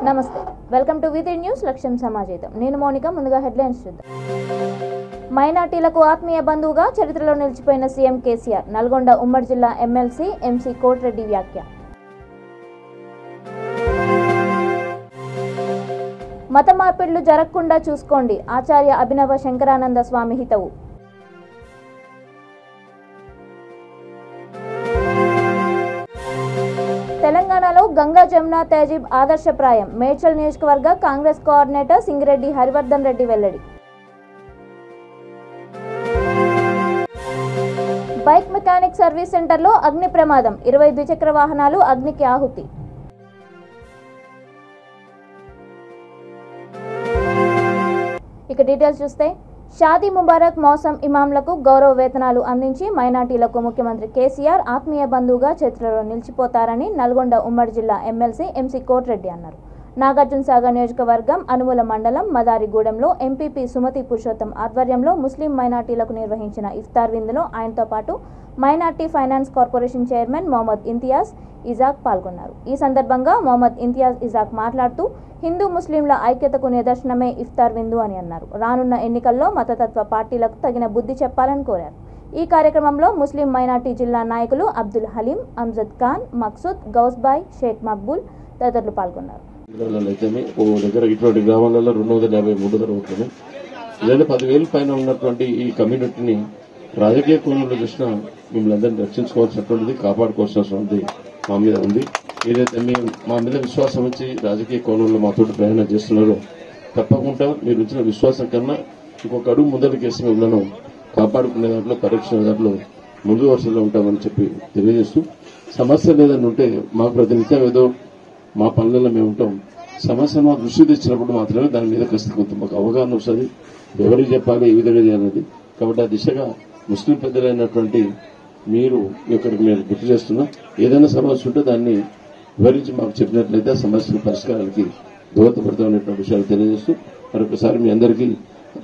నమస్తే, welcome to V3 news. లక్ష్యం సమాజం. నేను మౌనిక. ముందుగా హెడ్లైన్స్ చూద్దాం. మైనార్టీలకు ఆత్మీయ బంధువుగా చరిత్రలో నిలిచిపోయిన సీఎం కేసీఆర్. నల్గొండ ఉమ్మడి జిల్లా ఎమ్మెల్సీ ఎంసీ కోటిరెడ్డి వ్యాఖ్య. మత మార్పిడులు జరగకుండా చూసుకోండి, ఆచార్య అభినవ శంకరానంద స్వామి హితవు. తెలంగాణలో గంగా జమున తహజీబ్ ఆదర్శప్రాయం. మేడ్చల్ నియోజకవర్గ కాంగ్రెస్ కోఆర్డినేటర్ సింగిరెడ్డి హరివర్ధన్ రెడ్డి వెల్లడి. బైక్ మెకానిక్ సర్వీస్ సెంటర్లో అగ్ని ప్రమాదం. 20 ద్విచక్ర వాహనాలు అగ్నికి ఆహుతి. ఇక డీటెయిల్స్ చూస్తే, షాదీ ముబారక్ మౌసం ఇమాంలకు గౌరవ వేతనాలు అందించి మైనార్టీలకు ముఖ్యమంత్రి కేసీఆర్ ఆత్మీయ బంధువుగా చరిత్రలో నిలిచిపోతారని నల్గొండ ఉమ్మడి జిల్లా ఎమ్మెల్సీ ఎంసీ కోటిరెడ్డి అన్నారు. నాగార్జునసాగర్ నియోజకవర్గం అనుముల మండలం మదారిగూడెంలో ఎంపీపీ సుమతి పురుషోత్తం ఆధ్వర్యంలో ముస్లిం మైనార్టీలకు నిర్వహించిన ఇఫ్తార్ విందులో ఆయనతో పాటు minority finance corporation chairman Mohammed Imtiaz Ishaq పాల్గొన్నారు. ఈ సందర్భంగా మొహమ్మద్ ఇంతియాజ్ ఇజాక్ మాట్లాడుతూ, హిందూ ముస్లింల ఐక్యతకు నిదర్శనమే ఇఫ్తార్ విందు అని అన్నారు. రానున్న ఎన్నికల్లో మతతత్వ పార్టీలకు తగిన బుద్ధి చెప్పాలని కోరారు. ఈ కార్యక్రమంలో ముస్లిం మైనార్టీ జిల్లా నాయకులు అబ్దుల్ హలీం, అమ్జద్ ఖాన్, మక్సూద్, గౌస్బాయ్, షేక్ మక్బూల్ తదితరులు పాల్గొన్నారు. ఇటువంటి గ్రామాలలో 250-300 ఓట్లను లేదా 10,000 పైన ఉన్నటువంటి ఈ కమ్యూనిటీని రాజకీయ కోణంలో చూసినా మిమ్మల్ని అందరినీ రక్షించుకోవాల్సినటువంటిది, కాపాడుకోవాల్సినటువంటిది మా మీద ఉంది. ఏదైతే మీరు మా మీద విశ్వాసం ఉంచి రాజకీయ కోణంలో మాతో ప్రయాణం చేస్తున్నారో తప్పకుండా మీరు ఇచ్చిన విశ్వాసం కన్నా ఇంకొక అడుగు ముందరికేసి మిమ్మల్ని కాపాడుకునే దాంట్లో, పరీక్షణ దాంట్లో ముందు వరుసలో ఉంటామని చెప్పి తెలియజేస్తూ, సమస్యలు ఏదైనా ఉంటే మాకు ప్రతినిత్యం ఏదో మా పనులలో మేము ఉంటాం. సమస్యను మా దృష్టి తెచ్చినప్పుడు మాత్రమే దాని మీద కొంత మాకు అవగాహన వస్తుంది, ఎవరికి చెప్పాలి, ఏ విధంగా చేయాలన్నది. కాబట్టి ఆ దిశగా ముస్లిం పెద్దలైనటువంటి మీరు ఇక్కడికి మేము గుర్తు చేస్తున్నాం. ఏదైనా సమస్య ఉంటే దాన్ని వివరించి మాకు చెప్పినట్లయితే ఆ సమస్యల పరిష్కారానికి దోహదపడతామనేటువంటి విషయాలు తెలియజేస్తూ మరొకసారి మీ అందరికీ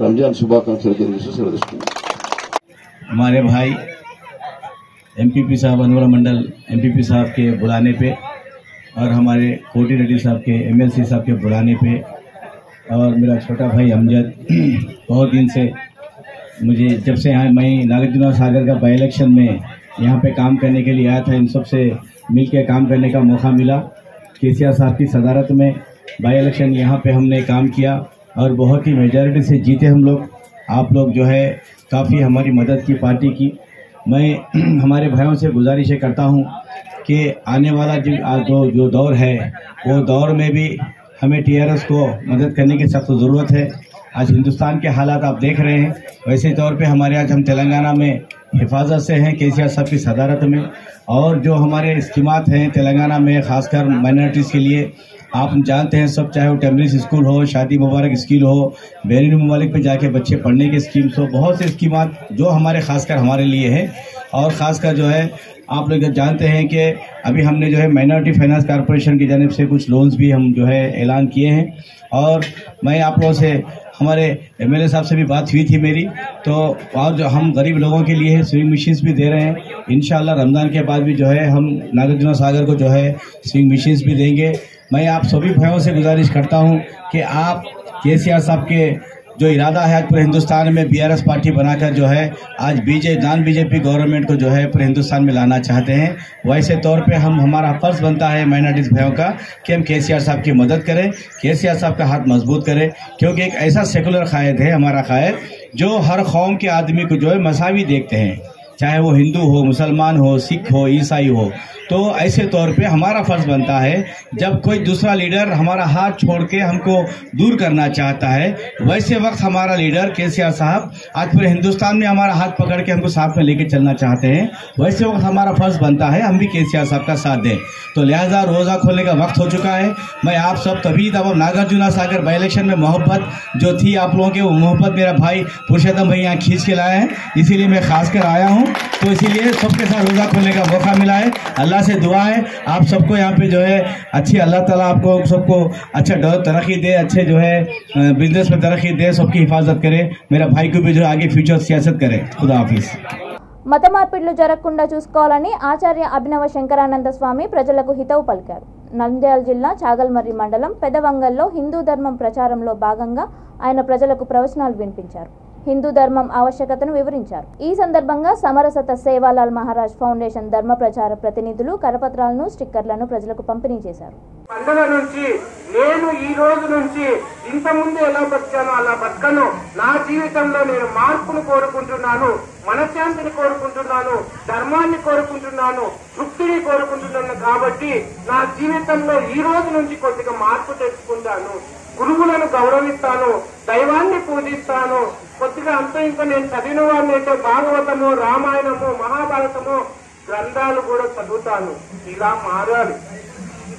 రంజాన్ శుభాకాంక్షలు తెలియజేస్తూ సెలవుస్తున్నాం. हमारे भाई एमपीपी साहब अनुरा मंडल एमपीपी साहब के बुलाने पे और हमारे कोटी रेड्डी साहब के एमएलसी साहब के बुलाने पे और मेरा छोटा भाई अमजद बहुत दिन से मुझे जब से यहाँ मैं नागार्जुन सागर का बाई इलेक्शन में यहाँ पे काम करने के लिए आया था, इन सब से मिल के काम करने का मौका मिला। केसीआर साहब की सदारत में बाई इलेक्शन यहाँ पे हमने काम किया और बहुत ही मेजॉरिटी से जीते हम लोग। आप लोग जो है काफ़ी हमारी मदद की पार्टी की। मैं हमारे भाइयों से गुजारिश करता हूँ कि आने वाला जो दौर है वो दौर में भी हमें टीआरएस को मदद करने की सख्त ज़रूरत है। आज हिंदुस्तान के हालात आप देख रहे हैं, वैसे तौर पे हमारे आज हम तेलंगाना में हिफाजत से हैं केसीआर साहब की सदारत में। और जो हमारे स्कीमात हैं तेलंगाना में खासकर माइनॉरिटीज़ के लिए, आप जानते हैं सब, चाहे वो टेम्पलिस स्कूल हो, शादी मुबारक स्कूल हो, बैरून ममालिक पे जाके बच्चे पढ़ने के स्कीम्स हो, बहुत से स्कीमात जो हमारे खासकर हमारे लिए है। और ख़ासकर जो है आप लोग जानते हैं कि अभी हमने जो है माइनॉरिटी फाइनेंस कॉर्पोरेशन की जानिब से कुछ लोन्स भी हम जो है ऐलान किए हैं। और मैं आप लोगों से, हमारे एमएलए साहब से भी बात हुई थी मेरी, तो और जो हम गरीब लोगों के लिए स्विंग मशीन्स भी दे रहे हैं। इंशाल्लाह रमज़ान के बाद भी जो है हम नागार्जुन सागर को जो है स्विंग मशीन्स भी देंगे। मैं आप सभी भाइयों से गुजारिश करता हूं कि आप केसीआर साहब के जो इरादा है आज पूरे हिंदुस्तान में बीआरएस पार्टी बनाकर जो है आज नॉन बीजेपी गवर्नमेंट को जो है पूरे हिंदुस्तान में लाना चाहते हैं, वैसे तौर पे हमारा फर्ज बनता है माइनॉरिटीज भाइयों का कि हम केसीआर साहब की मदद करें, केसीआर साहब का हाथ मजबूत करें। क्योंकि एक ऐसा सेकुलर कायद है हमारा कायद जो हर कौम के आदमी को जो है मसावी देखते हैं, चाहे वो हिंदू हो, मुसलमान हो, सिख हो, ईसाई हो। तो ऐसे तौर पे हमारा फर्ज बनता है जब कोई दूसरा लीडर हमारा हाथ छोड़ के हमको दूर करना चाहता है, वैसे वक्त हमारा लीडर केसीआर साहब आज पूरे हिंदुस्तान में हमारा हाथ पकड़ के हमको साथ में लेके चलना चाहते हैं, वैसे वक्त हमारा फर्ज बनता है हम भी केसीआर साहब का साथ दें। तो लिहाजा रोज़ा खोलने का वक्त हो चुका है। मैं आप सब तभी तब नागार्जुन सागर बाई इलेक्शन में मोहब्बत जो थी आप लोगों के, वो मोहब्बत मेरा भाई पुरुषोत्तम भाई यहाँ खींच के लाए हैं, इसीलिए मैं खास कर आया हूँ। तो इसीलिए सबके साथ रोज़ा खोलने का मौका मिला है। अल्लाह से दुआ है आप सबको यहाँ पे जो है अच्छी, अल्लाह ताला आपको सबको अच्छा तरक्की दे, अच्छे जो है बिजनेस में तरक्की दे, सबकी हिफाजत करे, मेरा भाई को भी जो आगे फ्यूचर सियासत करे। खुदा हाफिज़। మత మార్పిడులు జరగకుండా చూసుకోవాలని ఆచార్య అభినవ శంకరానంద స్వామి ప్రజలకు హితవు పలికారు. నంద్యాల జిల్లా చాగల్మర్రి మండలం పెదవంగల్లో హిందూ ధర్మం ప్రచారంలో భాగంగా ఆయన ప్రజలకు ప్రవచనాలు వినిపించారు. హిందూ ధర్మం ఆవశ్యకతను వివరించారు. ఈ సందర్భంగా సమరసత సేవాలాల్ మహారాజ్ ఫౌండేషన్ ధర్మ ప్రచార ప్రతినిధులు కరపత్రాలను, స్టిక్కర్లను ప్రజలకు పంపిణీ చేశారు. పండుగ నుంచి నేను ఈ రోజు నుంచి ఇంతకుముందు ఎలా బతికానో అలా బతకను. నా జీవితంలో నేను మార్పును కోరుకుంటున్నాను, మనశ్శాంతిని కోరుకుంటున్నాను, ధర్మాన్ని కోరుకుంటున్నాను, తృప్తిని కోరుకుంటున్నాను. కాబట్టి నా జీవితంలో ఈ రోజు నుంచి కొద్దిగా మార్పు తెచ్చుకుంటాను. గురువులను గౌరవిస్తాను, దైవాన్ని పూజిస్తాను. కొద్దిగా అంతా ఇంకా నేను చదివిన వాడిని అయితే భాగవతము, రామాయణము, మహాభారతము గ్రంథాలు కూడా చదువుతాను. ఇలా మారాలి.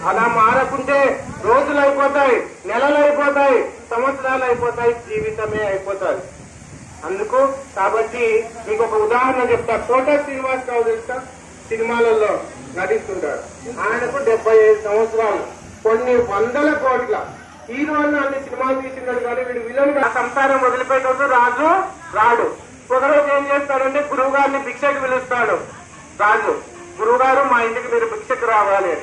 అలా మారకుంటే రోజులు అయిపోతాయి, నెలలు అయిపోతాయి, సంవత్సరాలు అయిపోతాయి, జీవితమే అయిపోతాయి. అందుకు కాబట్టి మీకు ఒక ఉదాహరణ చెప్తా. కోట శ్రీనివాసరావు తెలుసా, సినిమాలలో నటిస్తుంటారు. ఆయనకు 75 సంవత్సరాలు, కొన్ని వందల కోట్ల హీరోలు అన్ని సినిమాలు తీసినాడు. కానీ వీడు విలన్ సంసారం వదిలిపెట్టదు. రాజు రాడు. ఒకరోజు ఏం చేస్తాడంటే గురువు గారిని భిక్షకు పిలుస్తాడు. రాజు, గురువు గారు మా ఇంటికి మీరు భిక్షకు రావాలి.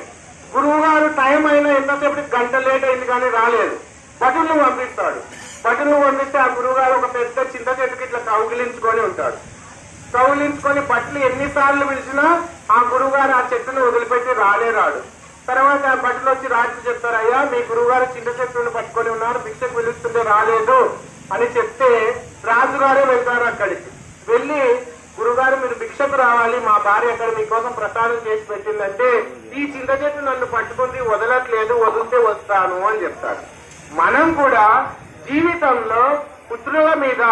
గురువు గారు టైం అయినా ఎంతసేపు గంట లేట్ అయింది కానీ రాలేదు. భటులను పంపిస్తాడు. భటులను పంపిస్తే ఆ గురువు గారు ఒక పెద్ద చింత చెట్టుకి ఇట్లా కౌగిలించుకొని ఉంటాడు. కౌగిలించుకొని భట్లు ఎన్నిసార్లు పిలిచినా ఆ గురువు గారు ఆ చెట్టును వదిలిపెట్టి రాడు. తర్వాత ఆ భటులు వచ్చి రాజు చెప్తారు, అయ్యా మీ గురువు గారు చింత చెట్టును పట్టుకొని ఉన్నారు, భిక్షకు పిలుస్తుంటే రాలేదు అని చెప్తే రాజుగారే వెళ్తారు. అక్కడికి వెళ్లి గురుగారు మీరు భిక్షకు రావాలి, మా భార్య అక్కడ మీకోసం ప్రసాదం చేసి పెట్టిందంటే ఈ చింత చెట్టు నన్ను పట్టుకుంది వదలట్లేదు, వదిలితే వస్తాను అని చెప్తారు. మనం కూడా జీవితంలో పుత్రుల మీద,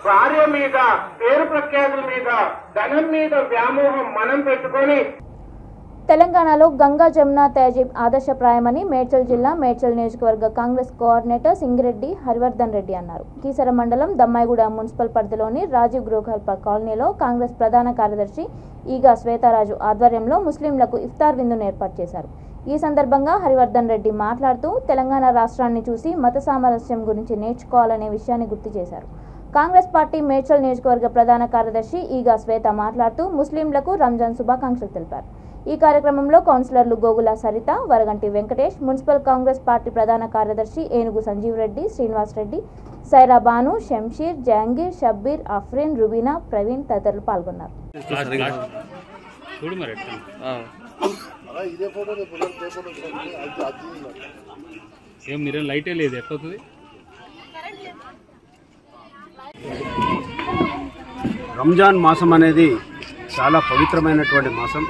భార్య మీద, పేరు ప్రఖ్యాతుల మీద, ధనం మీద వ్యామోహం మనం పెట్టుకొని తెలంగాణలో గంగా జమున తహజీబ్ ఆదర్శప్రాయమని మేడ్చల్ జిల్లా మేడ్చల్ నియోజకవర్గ కాంగ్రెస్ కోఆర్డినేటర్ సింగిరెడ్డి హరివర్ధన్ రెడ్డి అన్నారు. కీసర మండలం దమ్మాయిగూడ మున్సిపల్ పరిధిలోని రాజీవ్ గృహకల్ప కాలనీలో కాంగ్రెస్ ప్రధాన కార్యదర్శి ఈగా శ్వేతారాజు ఆధ్వర్యంలో ముస్లింలకు ఇఫ్తార్ విందును ఏర్పాటు చేశారు. ఈ సందర్భంగా హరివర్ధన్ రెడ్డి మాట్లాడుతూ తెలంగాణ రాష్ట్రాన్ని చూసి మత సామరస్యం గురించి నేర్చుకోవాలనే విషయాన్ని గుర్తు చేశారు. కాంగ్రెస్ పార్టీ మేడ్చల్ నియోజకవర్గ ప్రధాన కార్యదర్శి ఈగా శ్వేత మాట్లాడుతూ ముస్లింలకు రంజాన్ శుభాకాంక్షలు తెలిపారు. ఈ కార్యక్రమంలో కౌన్సిలర్లు గోగుల సరిత, వరగంటి వెంకటేష్, మున్సిపల్ కాంగ్రెస్ పార్టీ ప్రధాన కార్యదర్శి ఏనుగు సంజీవ్ రెడ్డి, శ్రీనివాస్ రెడ్డి, సైరా బాను, షంషీర్, జహాంగీర్, షబ్బీర్, అఫ్రీన్, రుబీనా, ప్రవీణ్ తదితరులు పాల్గొన్నారు. రంజాన్ మాసం అనేది చాలా పవిత్రమైనటువంటి మాసం.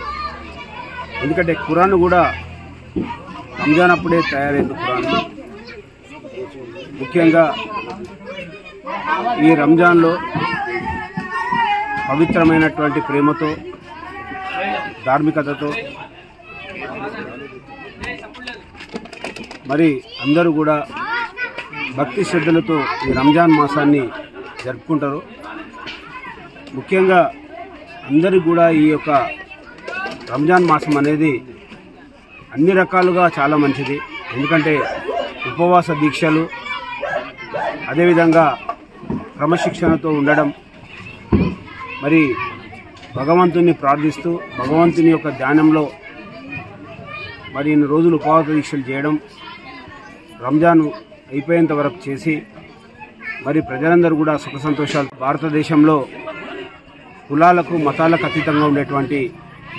ఎందుకంటే ఖురాన్ కూడా రంజాన్ అప్పుడే తయారైంది. ఖురాన్ ముఖ్యంగా ఈ రంజాన్లో పవిత్రమైనటువంటి ప్రేమతో, ధార్మికతతో మరి అందరూ కూడా భక్తి శ్రద్ధలతో ఈ రంజాన్ మాసాన్ని జరుపుకుంటారు. ముఖ్యంగా అందరికీ కూడా ఈ యొక్క రంజాన్ మాసం అనేది అన్ని రకాలుగా చాలా మంచిది. ఎందుకంటే ఉపవాస దీక్షలు, అదేవిధంగా క్రమశిక్షణతో ఉండడం, మరి భగవంతుని ప్రార్థిస్తూ భగవంతుని యొక్క ధ్యానంలో మరి ఇన్ని రోజులు ఉపవాస దీక్షలు చేయడం, రంజాన్ అయిపోయేంత వరకు చేసి మరి ప్రజలందరూ కూడా సుఖ సంతోషాలు. భారతదేశంలో కులాలకు, మతాలకు అతీతంగా ఉండేటువంటి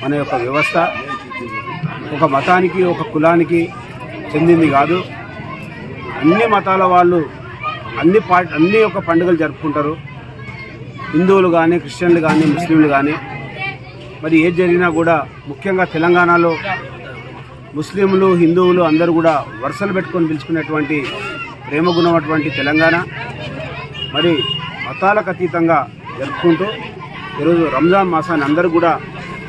మన యొక్క వ్యవస్థ ఒక మతానికి, ఒక కులానికి చెందింది కాదు. అన్ని మతాల వాళ్ళు అన్ని యొక్క పండుగలు జరుపుకుంటారు. హిందువులు కానీ, క్రిస్టియన్లు కానీ, ముస్లింలు కానీ. మరి ఏది జరిగినా కూడా ముఖ్యంగా తెలంగాణలో ముస్లింలు, హిందువులు అందరూ కూడా వరుసలు పెట్టుకొని పిలుచుకునేటువంటి ప్రేమ గుణమైనటువంటి తెలంగాణ మరి మతాలకు అతీతంగా జరుపుకుంటూ ఈరోజు రంజాన్ మాసాన్ని అందరూ కూడా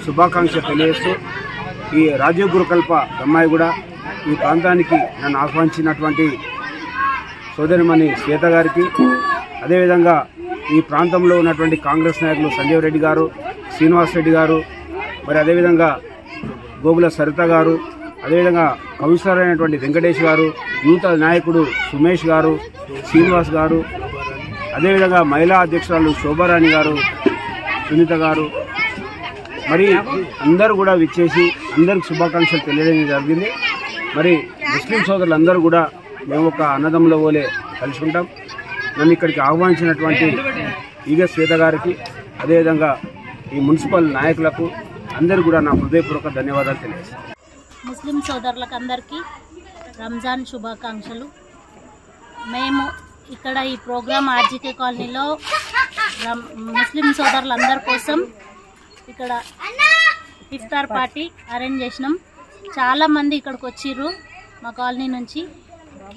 శుభాకాంక్షలు తెలియజేస్తూ ఈ రాజీవ్ గురుకల్ప దమ్మాయిగూడ ఈ ప్రాంతానికి నన్ను ఆహ్వానించినటువంటి సోదరిమణి శ్వేత గారికి, అదేవిధంగా ఈ ప్రాంతంలో ఉన్నటువంటి కాంగ్రెస్ నాయకులు సంజీవ్ రెడ్డి గారు, శ్రీనివాస్ రెడ్డి గారు, మరి అదేవిధంగా గోగుల సరిత గారు, అదేవిధంగా కౌన్సిలర్ అయినటువంటి వెంకటేష్ గారు, యూత్ నాయకుడు సుమేష్ గారు, శ్రీనివాస్ గారు, అదేవిధంగా మహిళా అధ్యక్షురాలు శోభారాణి గారు, సునీత గారు, మరి అందరూ కూడా విచ్చేసి అందరికి శుభాకాంక్షలు తెలియజేయడం జరిగింది. మరి ముస్లిం సోదరులందరూ కూడా మేము ఒక అన్నదమ్ముల వలె కలుసుకుంటాం. నన్ను ఇక్కడికి ఆహ్వానించినటువంటి ఈగ శ్వేత గారికి, అదేవిధంగా ఈ మున్సిపల్ నాయకులకు అందరూ కూడా నా హృదయపూర్వక ధన్యవాదాలు తెలియజేస్తాను. ముస్లిం సోదరులకు అందరికీ రంజాన్ శుభాకాంక్షలు. మేము ఇక్కడ ఈ ప్రోగ్రాం ఆర్జీకే కాలనీలో ముస్లిం సోదరులందరి కోసం ఇక్కడ ఇఫ్తార్ పార్టీ అరేంజ్ చేసినాం. చాలామంది ఇక్కడికి వచ్చిర్రు మా కాలనీ నుంచి.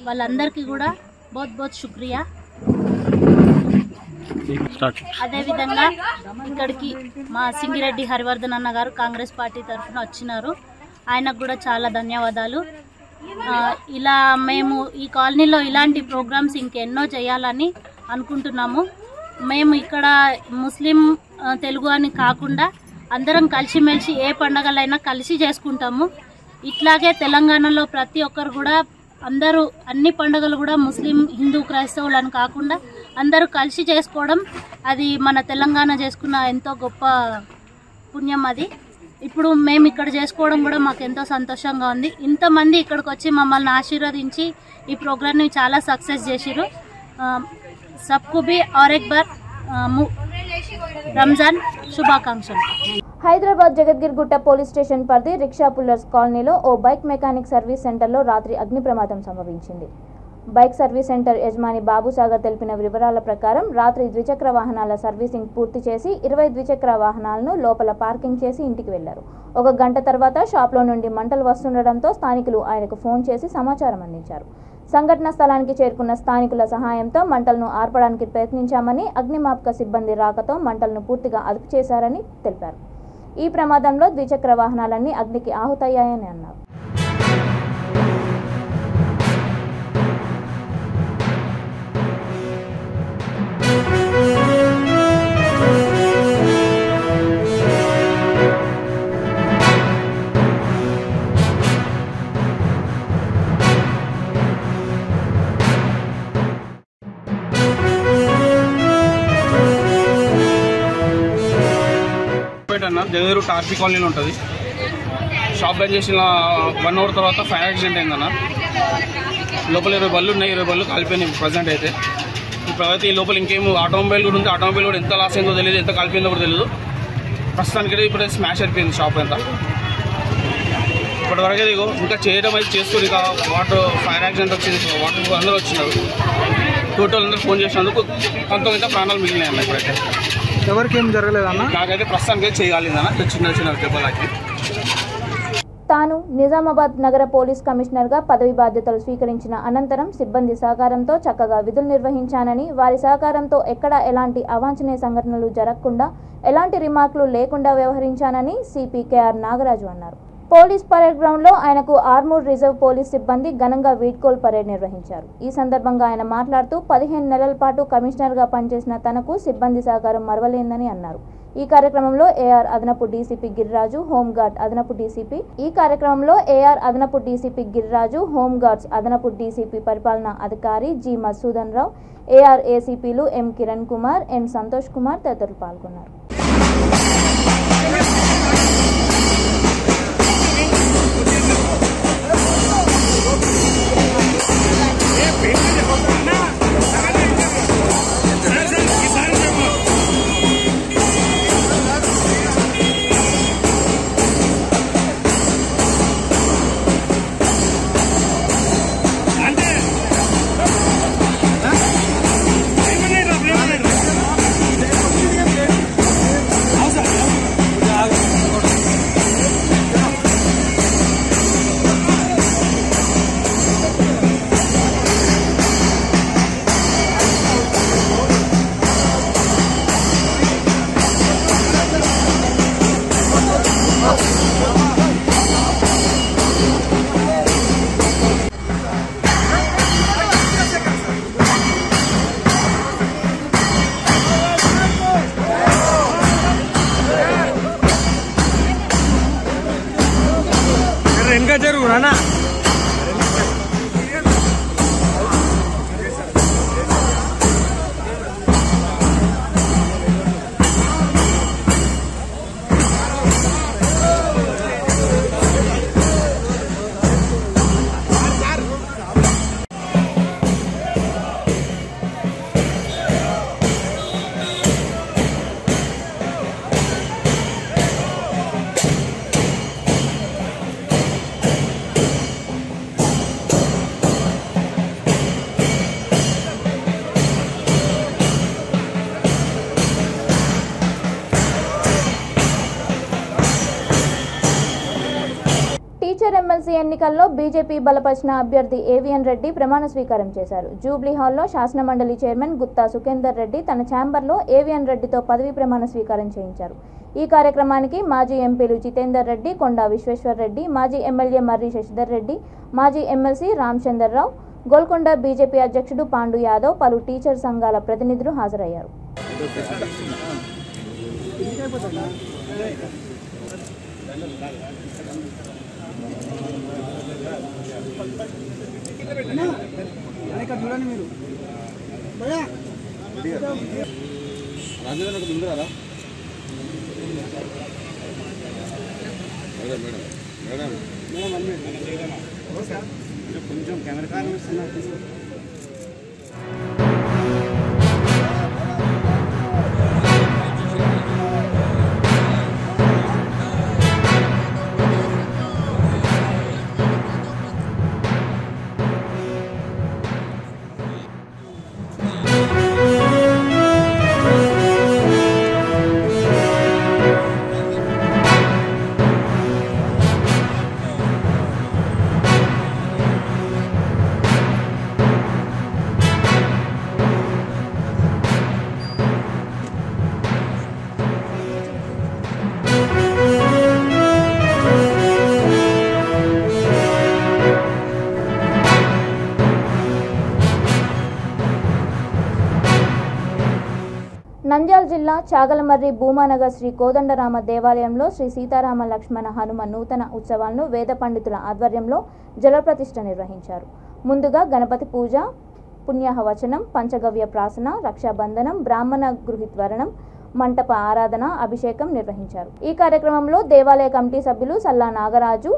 వాళ్ళందరికీ కూడా బహుత్ బహుత్ శుక్రియా. అదేవిధంగా ఇక్కడికి మా సింగిరెడ్డి హరివర్ధన్ అన్న గారు కాంగ్రెస్ పార్టీ తరఫున వచ్చినారు. ఆయనకు కూడా చాలా ధన్యవాదాలు. ఇలా మేము ఈ కాలనీలో ఇలాంటి ప్రోగ్రామ్స్ ఇంకెన్నో చేయాలని అనుకుంటున్నాము. మేము ఇక్కడ ముస్లిం తెలుగు అని కాకుండా అందరం కలిసిమెలిసి ఏ పండగలైనా కలిసి చేసుకుంటాము. ఇట్లాగే తెలంగాణలో ప్రతి ఒక్కరు కూడా అందరూ అన్ని పండుగలు కూడా ముస్లిం హిందూ క్రైస్తవులు అని కాకుండా అందరూ కలిసి చేసుకోవడం అది మన తెలంగాణ చేసుకున్న ఎంతో గొప్ప పుణ్యం. అది ఇప్పుడు మేము ఇక్కడ చేసుకోవడం కూడా మాకు ఎంతో సంతోషంగా ఉంది. ఇంతమంది ఇక్కడికి వచ్చి మమ్మల్ని ఆశీర్వదించి ఈ ప్రోగ్రామ్ని చాలా సక్సెస్ చేసిరు. సబ్కు బి और एक बार రంజాన్ శుభాకాంక్షలు. హైదరాబాద్ జగద్గిరిగుట్ట పోలీస్ స్టేషన్ పరిధి రిక్షా పుల్లర్స్ కాలనీలో ఓ బైక్ మెకానిక్ సర్వీస్ సెంటర్లో రాత్రి అగ్ని ప్రమాదం సంభవించింది. బైక్ సర్వీస్ సెంటర్ యజమాని బాబుసాగర్ తెలిపిన వివరాల ప్రకారం రాత్రి ద్విచక్ర వాహనాల సర్వీసింగ్ పూర్తి చేసి 20 ద్విచక్ర వాహనాలను లోపల పార్కింగ్ చేసి ఇంటికి వెళ్లారు. ఒక గంట తర్వాత షాప్లో నుండి మంటలు వస్తుండటంతో స్థానికులు ఆయనకు ఫోన్ చేసి సమాచారం అందించారు. సంఘటన స్థలానికి చేరుకున్న స్థానికుల సహాయంతో మంటలను ఆర్పడానికి ప్రయత్నించామని, అగ్నిమాపక సిబ్బంది రాకతో మంటలను పూర్తిగా అదుపు చేశారని తెలిపారు. ఈ ప్రమాదంలో ద్విచక్ర వాహనాలన్నీ అగ్నికి ఆహుతయ్యాయని అన్నారు. జగదూరు టార్పీ కాలనీలో ఉంటుంది. షాప్ బంద్ చేసిన 1 అవర్ తర్వాత ఫైర్ యాక్సిడెంట్ అయిందన్న. లోపల 20 బళ్ళు ఉన్నాయి, 20 బళ్ళు కాలిపోయినాయి ప్రజెంట్ అయితే. ఇప్పుడైతే ఈ లోపల ఇంకేం ఆటోమొబైల్ కూడా ఉంది. ఆటోమొబైల్ కూడా ఎంత లాస్ అయిందో తెలియదు, ఎంత కాలిపోయిందో కూడా తెలియదు. ప్రస్తుతానికి ఇప్పుడైతే స్మాష్ అయిపోయింది షాప్ అంతా. ఇప్పటివరకు ఇదిగో ఇంకా చేయడం అయితే చేస్తుంది. ఇక వాటర్ ఫైర్ యాక్సిడెంట్ వచ్చింది, వాటర్ అందరూ వచ్చినారు. టోటల్ అందరూ ఫోన్ చేసినందుకు కొంత ప్రాణాలు మిగిలినాయి అన్న. ఇప్పుడైతే ఎవరికి ఏం జరగలేదన్న? నాకైతే ప్రస్తుతానికి చేయగలిగిందన్న, చిన్న చిన్న దెబ్బలకి. తాను నిజామాబాద్ నగర పోలీస్ కమిషనర్గా పదవి బాధ్యతలు స్వీకరించిన అనంతరం సిబ్బంది సహకారంతో చక్కగా విధులు నిర్వహించానని, వారి సహకారంతో ఎక్కడా ఎలాంటి అవాంఛనీయ సంఘటనలు జరగకుండా, ఎలాంటి రిమార్కులు లేకుండా వ్యవహరించానని సిపి కేఆర్ నాగరాజు అన్నారు. పోలీస్ పరేడ్ గ్రౌండ్లో ఆయనకు ఆర్మూర్ రిజర్వ్ పోలీస్ సిబ్బంది ఘనంగా వీడ్కోల్ పరేడ్ నిర్వహించారు. ఈ సందర్భంగా ఆయన మాట్లాడుతూ 15 నెలల పాటు కమిషనర్గా పనిచేసిన తనకు సిబ్బంది సహకారం మరవలేందని అన్నారు. ఈ కార్యక్రమంలో ఏఆర్ అదనపు డీసీపీ గిరిరాజు, హోంగార్డ్ అదనపు డీసీపీ పరిపాలనా అధికారి జి మధుసూదన్ రావు, ఏఆర్ ఏసీపీలు ఎం కిరణ్ కుమార్, ఎన్ సంతోష్ కుమార్ తదితరులు పాల్గొన్నారు. ఎన్నికల్లో బీజేపీ బలపరిచిన అభ్యర్థి ఏవిఎన్ రెడ్డి ప్రమాణ స్వీకారం చేశారు. జూబ్లీ హాల్లో శాసనమండలి చైర్మన్ గుత్తా సుఖేందర్ రెడ్డి తన ఛాంబర్లో ఏవిఎన్ రెడ్డితో పదవీ ప్రమాణ స్వీకారం చేయించారు. ఈ కార్యక్రమానికి మాజీ ఎంపీలు జితేందర్ రెడ్డి, కొండా విశ్వేశ్వర్ రెడ్డి, మాజీ ఎమ్మెల్యే మర్రి శశిధర్ రెడ్డి, మాజీ ఎమ్మెల్సీ రామచంద్రరావు, గోల్కొండ బీజేపీ అధ్యక్షుడు పాండు యాదవ్, పలు టీచర్ సంఘాల ప్రతినిధులు హాజరయ్యారు. చూడండి మీరు కొంచెం కెమెరా నంద్యాల జిల్లా చాగలమర్రి భూమానగర్ శ్రీ కోదండరామ దేవాలయంలో శ్రీ సీతారామ లక్ష్మణ హనుమ నూతన ఉత్సవాలను వేద పండితుల ఆధ్వర్యంలో జలప్రతిష్ఠ నిర్వహించారు. ముందుగా గణపతి పూజ, పుణ్యాహవచనం, పంచగవ్య ప్రాసన, రక్షాబంధనం, బ్రాహ్మణ గృహిత్వరణం, మంటప ఆరాధన, అభిషేకం నిర్వహించారు. ఈ కార్యక్రమంలో దేవాలయ కమిటీ సభ్యులు సల్లా నాగరాజు,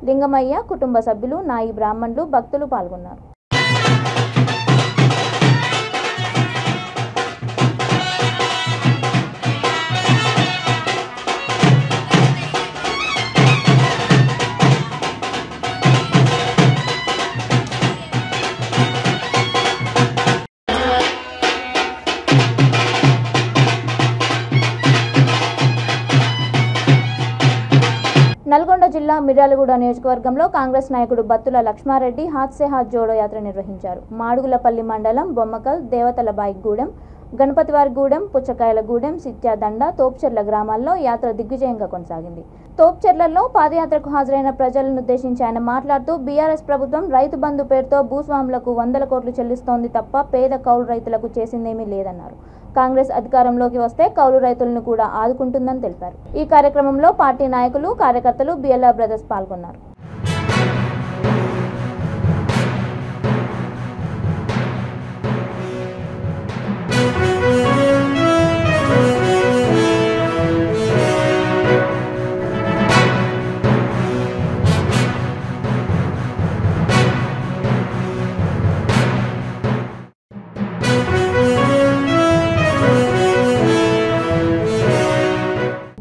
లింగమయ్య, కుటుంబ సభ్యులు, నాయి బ్రాహ్మణులు, భక్తులు పాల్గొన్నారు. నల్గొండ జిల్లా మిర్యాలగూడ నియోజకవర్గంలో కాంగ్రెస్ నాయకుడు బత్తుల లక్ష్మారెడ్డి హాత్ సే హాత్ జోడో యాత్ర నిర్వహించారు. మాడుగులపల్లి మండలం బొమ్మకల్, దేవతలబాయిగూడెం, గణపతివారిగూడెం, పుచ్చకాయలగూడెం, సిత్యాదండ, తోప్చెర్ల గ్రామాల్లో యాత్ర దిగ్విజయంగా కొనసాగింది. తోప్చెర్లలో పాదయాత్రకు హాజరైన ప్రజలను ఉద్దేశించి ఆయన మాట్లాడుతూ బీఆర్ఎస్ ప్రభుత్వం రైతు బంధు పేరుతో భూస్వాములకు 100 కోట్లు చెల్లిస్తోంది తప్ప పేద కౌలు రైతులకు చేసిందేమీ లేదన్నారు. కాంగ్రెస్ అధికారంలోకి వస్తే కౌలు రైతులను కూడా ఆదుకుంటుందని తెలిపారు. ఈ కార్యక్రమంలో పార్టీ నాయకులు, కార్యకర్తలు, బిఎల్ఆర్ బ్రదర్స్ పాల్గొన్నారు.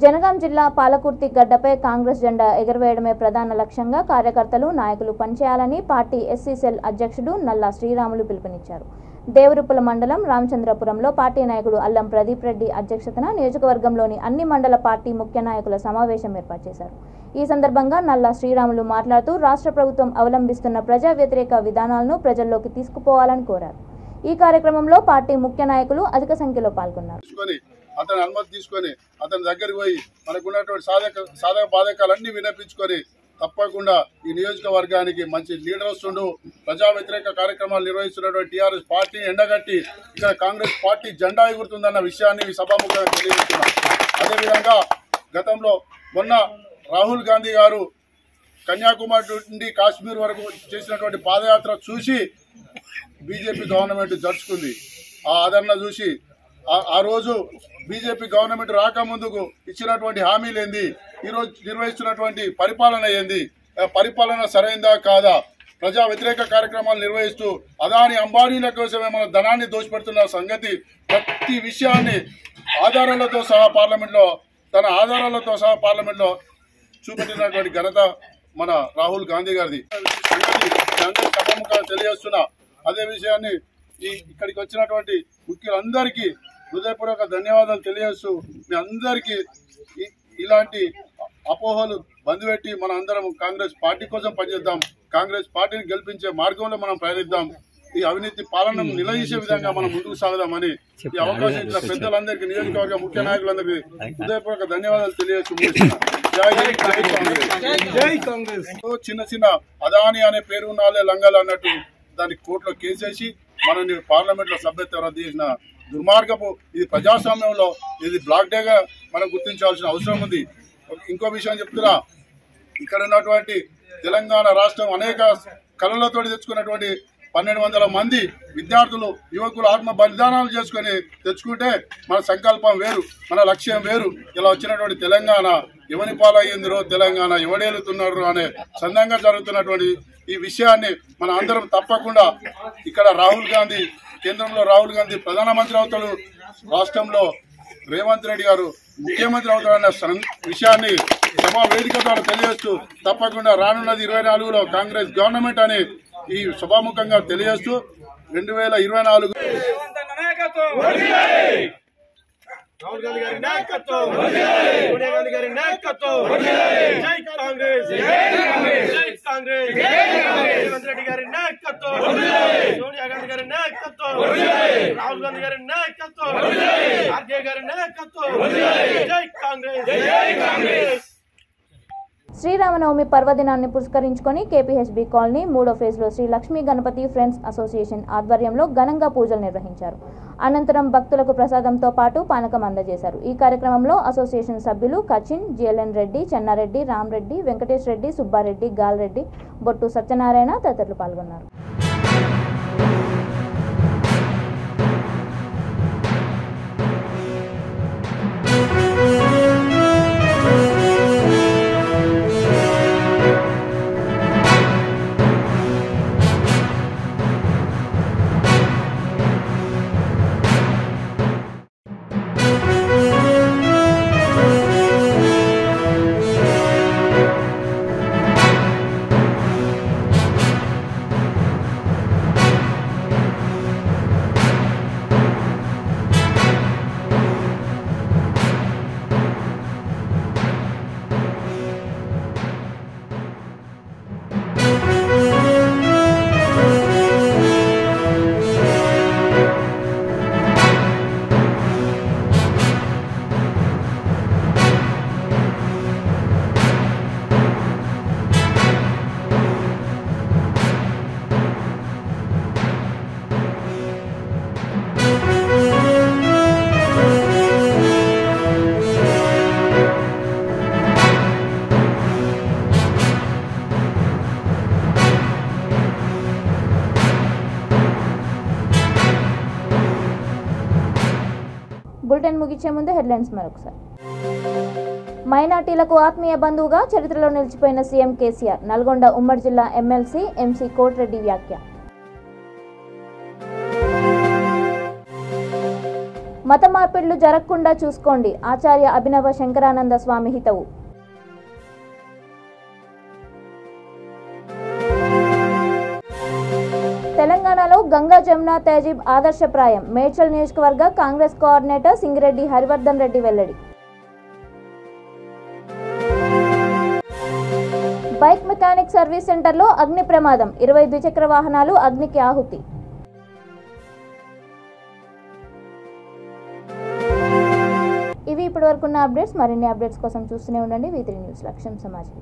జనగాం జిల్లా పాలకుర్తి గడ్డపై కాంగ్రెస్ జెండా ఎగురవేయడమే ప్రధాన లక్ష్యంగా కార్యకర్తలు, నాయకులు పనిచేయాలని పార్టీ ఎస్సీ సెల్ అధ్యక్షుడు నల్లా శ్రీరాములు పిలుపునిచ్చారు. దేవరుప్పల మండలం రామచంద్రపురంలో పార్టీ నాయకుడు అల్లం ప్రదీప్ రెడ్డి అధ్యక్షతన నియోజకవర్గంలోని అన్ని మండల పార్టీ ముఖ్య నాయకుల సమావేశం ఏర్పాటు చేశారు. ఈ సందర్భంగా నల్లా శ్రీరాములు మాట్లాడుతూ రాష్ట్ర ప్రభుత్వం అవలంబిస్తున్న ప్రజా వ్యతిరేక విధానాలను ప్రజల్లోకి తీసుకుపోవాలని కోరారు. ఈ కార్యక్రమంలో పార్టీ ముఖ్య నాయకులు అధిక సంఖ్యలో పాల్గొన్నారు. అతని అనుమతి తీసుకొని అతని దగ్గరికి పోయి మనకున్నటువంటి సాధక బాధకాలన్నీ వినిపించుకొని తప్పకుండా ఈ నియోజకవర్గానికి మంచి లీడర్స్ ఉండు ప్రజా వ్యతిరేక కార్యక్రమాలు నిర్వహిస్తున్నటువంటి టీఆర్ఎస్ పార్టీని ఎండగట్టి ఇక్కడ కాంగ్రెస్ పార్టీ జెండా ఎగురుతుందన్న విషయాన్ని సభాముఖంగా తెలియజేస్తున్నాం. అదేవిధంగా గతంలో మొన్న రాహుల్ గాంధీ గారు కన్యాకుమారి నుండి కాశ్మీర్ వరకు చేసినటువంటి పాదయాత్ర చూసి బీజేపీ గవర్నమెంట్ జరుచుకుంది. ఆ ఆదరణ చూసి ఆ రోజు బీజేపీ గవర్నమెంట్ రాకముందుకు ఇచ్చినటువంటి హామీలేంది, ఈరోజు నిర్వహిస్తున్నటువంటి పరిపాలన ఏంది, పరిపాలన సరైందా కాదా, ప్రజా వ్యతిరేక కార్యక్రమాలు నిర్వహిస్తూ అదాని అంబానీల కోసమే మన ధనాన్ని దోచిపెడుతున్న సంగతి ప్రతి విషయాన్ని ఆధారాలతో సహా పార్లమెంట్లో చూపెట్టినటువంటి ఘనత మన రాహుల్ గాంధీ గారిది. సభాముఖంగా తెలియజేస్తున్నా. అదే విషయాన్ని ఇక్కడికి వచ్చినటువంటి ముఖ్యులందరికీ హృదయపూర్వక ధన్యవాదాలు తెలియజేస్తూ మీ అందరికీ ఇలాంటి అపోహలు బంద్ పెట్టి మన అందరం కాంగ్రెస్ పార్టీ కోసం పనిచేద్దాం, కాంగ్రెస్ పార్టీని గెలిపించే మార్గంలో మనం ప్రయాణిద్దాం, ఈ అవినీతి పాలనను నిలదీసే విధంగా మనం ముందుకు సాగుదామని ఈ అవకాశం ఇచ్చిన పెద్దలందరికీ, నియోజకవర్గ ముఖ్య నాయకులందరికీ హృదయపూర్వక ధన్యవాదాలు తెలియజేస్తున్నాను. జై కాంగ్రెస్. చిన్న చిన్న అదాని అనే పేరు ఉన్నాలే లంగాలు అన్నట్టు దానికి కోర్టులో కేసేసి మనని పార్లమెంట్ లో సభ్యత్వం రద్దు చేసిన దుర్మార్గపు ఇది ప్రజాస్వామ్యంలో ఇది బ్లాక్ డేగా మనం గుర్తించాల్సిన అవసరం ఉంది. ఇంకో విషయం చెప్తున్నా, ఇక్కడ ఉన్నటువంటి తెలంగాణ రాష్ట్రం అనేక కళలతో తెచ్చుకున్నటువంటి 1200 మంది విద్యార్థులు యువకులు ఆత్మ బలిదానాలు చేసుకుని తెచ్చుకుంటే మన సంకల్పం వేరు, మన లక్ష్యం వేరు. ఇలా వచ్చినటువంటి తెలంగాణ ఎవని పాలయ్యిందిరో, తెలంగాణ ఎవడేలుతున్నారు అనే సందంగా జరుగుతున్నటువంటి ఈ విషయాన్ని మన అందరం తప్పకుండా ఇక్కడ రాహుల్ గాంధీ, కేంద్రంలో రాహుల్ గాంధీ ప్రధానమంత్రి అవుతాడు, రాష్ట్రంలో రేవంత్ రెడ్డి గారు ముఖ్యమంత్రి అవుతారన్న విషయాన్ని సభా వేదిక ద్వారా తెలియజేస్తూ తప్పకుండా రానున్నది 24లో కాంగ్రెస్ గవర్నమెంట్ అని ఈ సభాముఖంగా తెలియజేస్తూ 2024 రాహుల్ గాంధీ గారి నాయకత్వం, సోనియా గాంధీ గారి నాయకత్వం, జై కాంగ్రెస్, జై కాంగ్రెస్, రేవంత్ రెడ్డి గారి నాయకత్వం, సోనియా గాంధీ గారి నాయకత్వం, రాహుల్ గాంధీ గారి నాయకత్వం, ఆర్కే గారి నాయకత్వం, జై కాంగ్రెస్, జై కాంగ్రెస్. శ్రీరామనవమి పర్వదినాన్ని పురస్కరించుకొని కేపీహెచ్బీ కాలనీ 3వ ఫేజ్లో శ్రీ లక్ష్మీ గణపతి ఫ్రెండ్స్ అసోసియేషన్ ఆధ్వర్యంలో ఘనంగా పూజలు నిర్వహించారు. అనంతరం భక్తులకు ప్రసాదంతో పాటు పానకం అందజేశారు. ఈ కార్యక్రమంలో అసోసియేషన్ సభ్యులు కచిన్, జిఎల్ఎన్ రెడ్డి, చెన్నారెడ్డి, రామరెడ్డి, వెంకటేష్ రెడ్డి, సుబ్బారెడ్డి, గాల్రెడ్డి, బొట్టు సత్యనారాయణ తదితరులు పాల్గొన్నారు. బులెటిన్ ముగించే ముందు హెడ్లైన్స్ మరొకసారి. మైనార్టీలకు ఆత్మీయ బంధువుగా చరిత్రలో నిలిచిపోయిన సీఎం కేసీఆర్, నల్గొండ ఉమ్మడి జిల్లా ఎమ్మెల్సీ ఎంసీ కోటిరెడ్డి వ్యాఖ్య. మత మార్పిడులు జరగకుండా చూసుకోండి, ఆచార్య అభినవ శంకరానంద స్వామి హితవు. తెలంగాణలో గంగా జమున తహజీబ్ ఆదర్శప్రాయం, మేడ్చల్ నియోజకవర్గ కాంగ్రెస్ కోఆర్డినేటర్ సింగిరెడ్డి హరివర్ధన్ రెడ్డి వెల్లడి. బైక్ మెకానిక్ సర్వీస్ సెంటర్లో అగ్ని ప్రమాదం, 20 ద్విచక్ర వాహనాలు అగ్నికి ఆహుతి. ఇవి ఇప్పటివరకున్న అప్డేట్స్. మరిన్ని అప్డేట్స్ కోసం చూస్తూనే ఉండండి V3 న్యూస్. లక్ష్యం సమాజం.